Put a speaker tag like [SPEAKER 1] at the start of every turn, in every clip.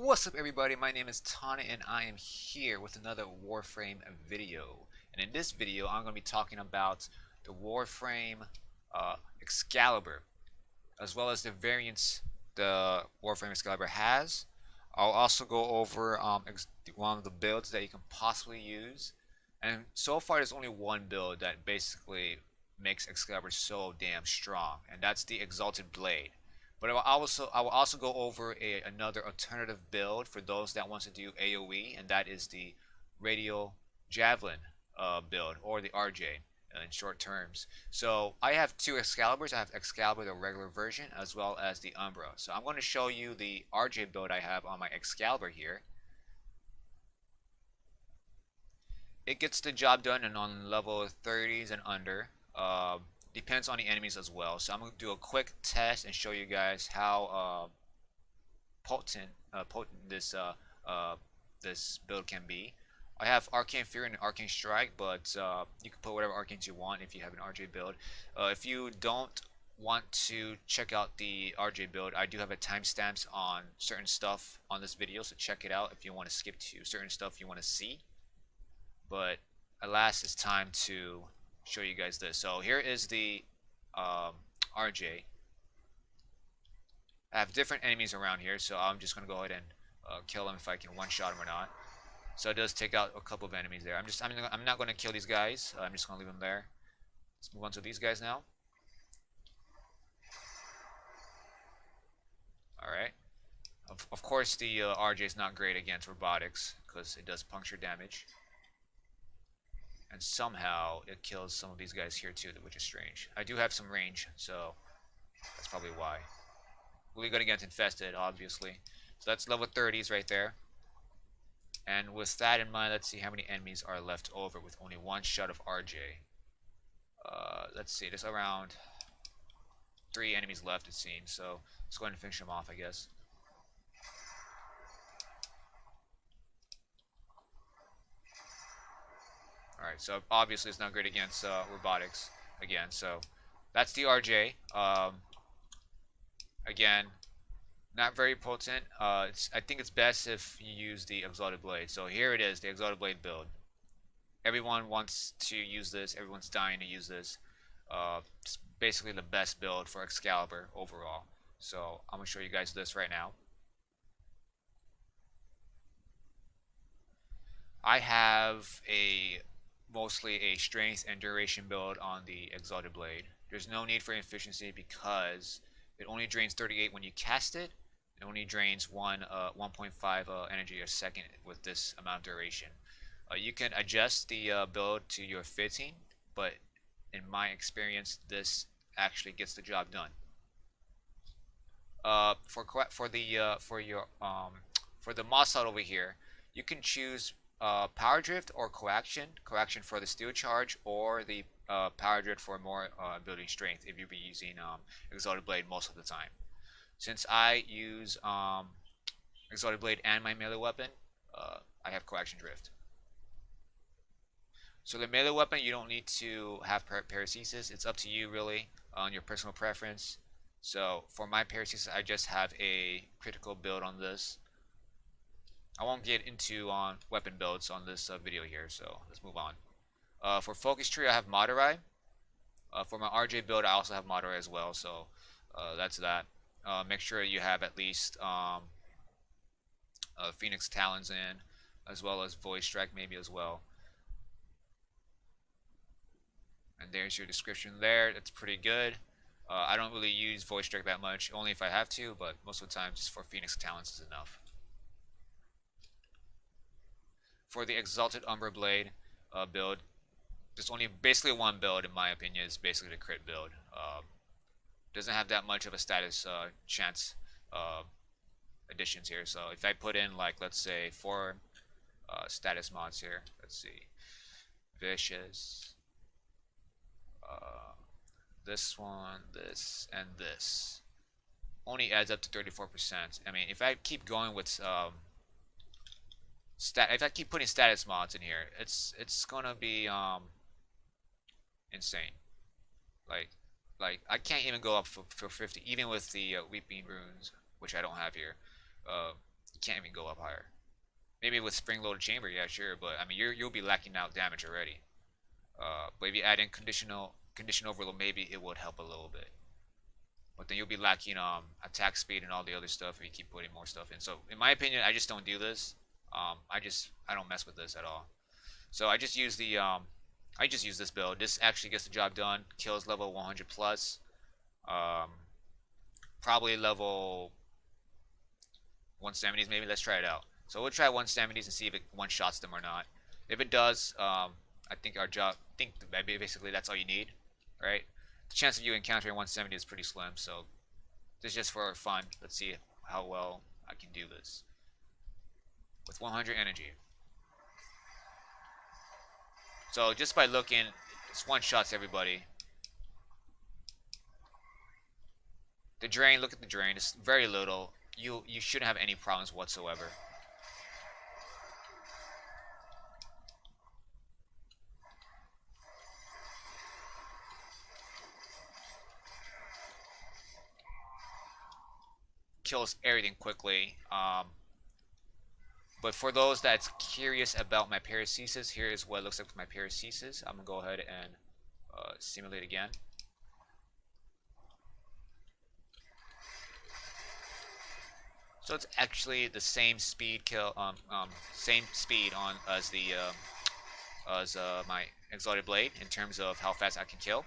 [SPEAKER 1] What's up everybody, my name is Tonny and I am here with another Warframe video. And in this video I'm going to be talking about the Warframe Excalibur, as well as the variants the Warframe Excalibur has. I'll also go over one of the builds that you can possibly use. And so far there's only one build that basically makes Excalibur so damn strong, and that's the Exalted Blade. But I will also go over another alternative build for those that want to do AoE, and that is the Radial Javelin build, or the RJ in short terms. So I have two Excaliburs. I have Excalibur, the regular version, as well as the Umbra. So I'm going to show you the RJ build I have on my Excalibur here. It gets the job done and on level 30s and under. Depends on the enemies as well. So I'm going to do a quick test and show you guys how potent this build can be. I have Arcane Fury and Arcane Strike, but you can put whatever Arcanes you want if you have an RJ build. If you don't want to check out the RJ build, I do have a timestamps on certain stuff on this video, so check it out if you want to skip to certain stuff you want to see. But alas, it's time to show you guys this. So here is the RJ. I have different enemies around here, so I'm just gonna go ahead and kill them if I can one-shot them or not. So it does take out a couple of enemies there. I'm not gonna kill these guys. I'm just gonna leave them there. Let's move on to these guys now. All right. Of course, the RJ is not great against robotics because it does puncture damage. And somehow it kills some of these guys here too, which is strange. I do have some range, so that's probably why. We're gonna get infested, obviously. So that's level 30s right there. And with that in mind, let's see how many enemies are left over with only one shot of RJ. Let's see, there's around 3 enemies left, it seems. So let's go ahead and finish them off, I guess. Alright, so obviously it's not great against robotics again, so that's the RJ. Again, not very potent. I think it's best if you use the Exalted Blade. So here it is, the Exalted Blade build. Everyone wants to use this, everyone's dying to use this. It's basically the best build for Excalibur overall. So I'm going to show you guys this right now. I have mostly a strength and duration build on the Exalted Blade. There's no need for efficiency because it only drains 38 when you cast it. It only drains 1.5 energy a second with this amount of duration. You can adjust the build to your fitting, but in my experience, this actually gets the job done. For the mod slot over here, you can choose Power Drift or Coaction. Coaction for the Steel Charge, or the Power Drift for more building strength if you'll be using Exalted Blade most of the time. Since I use Exalted Blade and my melee weapon, I have Coaction Drift. So the melee weapon, you don't need to have Paracesis. It's up to you really on your personal preference. So for my Paracesis, I just have a critical build on this. I won't get into weapon builds on this video here, so let's move on. For Focus Tree, I have Moderai. For my RJ build, I also have Moderai as well, so that's that. Make sure you have at least Phoenix Talons in, as well as Void Strike maybe as well. And there's your description there. That's pretty good. I don't really use Void Strike that much, only if I have to, but most of the time just for Phoenix Talons is enough. For the Exalted Umbra Blade build, there's only basically one build in my opinion. Is basically the crit build. Doesn't have that much of a status chance additions here. So if I put in, like, let's say 4 status mods here, let's see, Vicious, this one, this, and this, only adds up to 34%. I mean, if I keep going with if I keep putting status mods in here, it's gonna be insane. Like I can't even go up for 50, even with the Weeping Runes, which I don't have here. You can't even go up higher. Maybe with spring-loaded chamber, yeah, sure, but I mean you'll be lacking out damage already. But if you add in condition overload, maybe it would help a little bit. But then you'll be lacking attack speed and all the other stuff if you keep putting more stuff in. So in my opinion, I just don't do this. I don't mess with this at all. So I just use this build. This actually gets the job done. Kills level 100 plus. Probably level 170s maybe. Let's try it out. So we'll try 170s and see if it one-shots them or not. If it does, I think basically that's all you need, right? The chance of you encountering 170 is pretty slim, so this is just for fun. Let's see how well I can do this with 100 energy. So just by looking, it's one-shots everybody. The drain, look at the drain. It's very little. You shouldn't have any problems whatsoever. Kills everything quickly. But for those that's curious about my Paracesis, here is what it looks like with my Paracesis. I'm gonna go ahead and simulate again. So it's actually the same speed kill, same speed on as the my Exalted Blade in terms of how fast I can kill.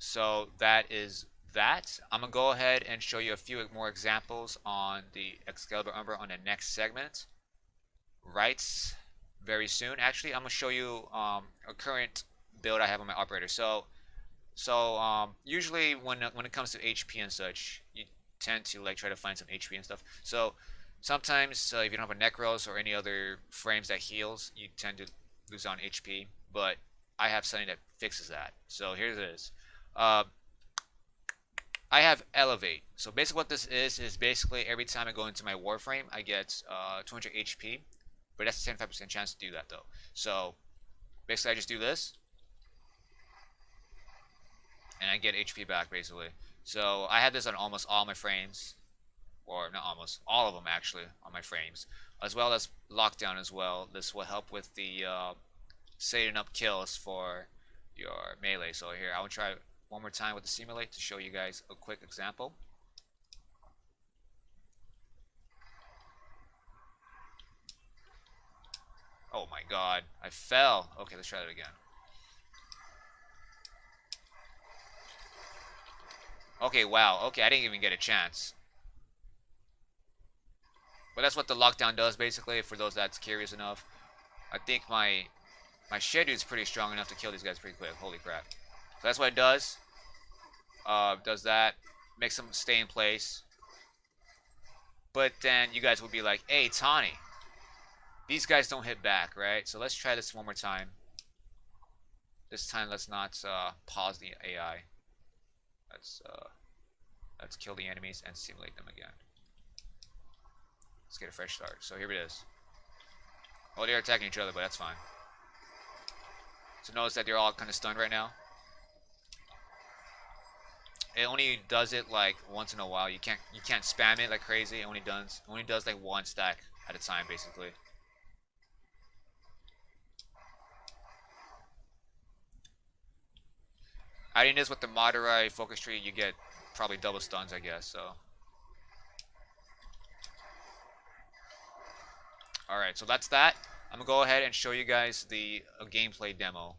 [SPEAKER 1] So that is that. I'm gonna go ahead and show you a few more examples on the Excalibur Umbra on the next segment. Right, very soon. Actually, I'm gonna show you a current build I have on my operator. So usually when it comes to HP and such, you tend to like try to find some HP and stuff. So sometimes if you don't have a Necros or any other frames that heals, you tend to lose on HP. But I have something that fixes that. So here it is. I have Elevate. So basically what this is basically every time I go into my Warframe, I get 200 HP. But that's a 75% chance to do that though. So basically I just do this. And I get HP back basically. So I had this on almost all my frames. Or not almost, all of them actually on my frames. As well as Lockdown as well. This will help with the setting up kills for your melee. So here, I will try one more time with the simulate to show you guys a quick example. Oh my god, I fell. Okay, let's try that again. Okay, wow. Okay, I didn't even get a chance. But that's what the lockdown does basically, for those that's curious enough. I think my schedule is pretty strong enough to kill these guys pretty quick. Holy crap. So that's what it does. Does that. Makes them stay in place. But then you guys will be like, hey, Tonny, these guys don't hit back, right? So let's try this one more time. This time let's not pause the AI. Let's kill the enemies and simulate them again. Let's get a fresh start. So here it is. Oh, they're attacking each other, but that's fine. So notice that they're all kind of stunned right now. It only does it like once in a while. You can't spam it like crazy. It only does like one stack at a time basically. Adding this with the Moderai focus tree, you get probably double stuns, I guess. So, all right, so that's that. I'm gonna go ahead and show you guys the gameplay demo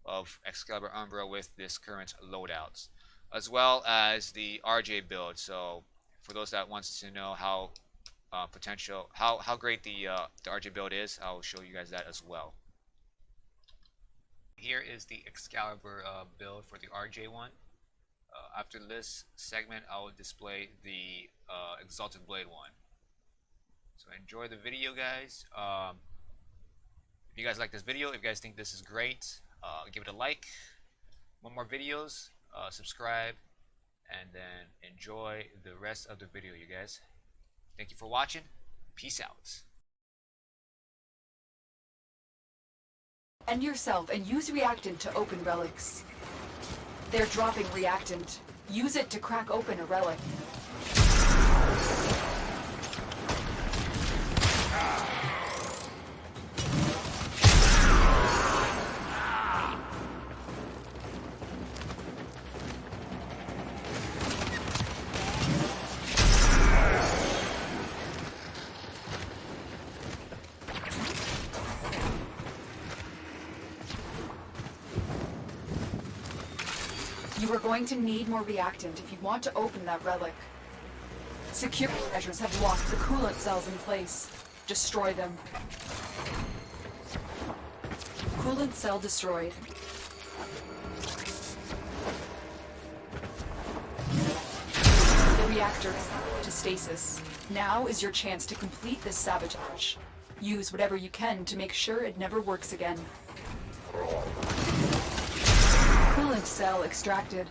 [SPEAKER 1] of Excalibur Umbra with this current loadouts, as well as the RJ build. So, for those that wants to know how how great the RJ build is, I'll show you guys that as well. Here is the Excalibur build for the RJ one. After this segment, I will display the Exalted Blade one. So enjoy the video, guys. If you guys like this video, if you guys think this is great, give it a like. Want more videos, subscribe, and then enjoy the rest of the video, you guys. Thank you for watching. Peace out.
[SPEAKER 2] End yourself and use reactant to open relics. They're dropping reactant. Use it to crack open a relic. You are going to need more reactant if you want to open that relic. Security measures have locked the coolant cells in place. Destroy them. Coolant cell destroyed. The reactor is to stasis. Now is your chance to complete this sabotage. Use whatever you can to make sure it never works again. Coolant cell extracted.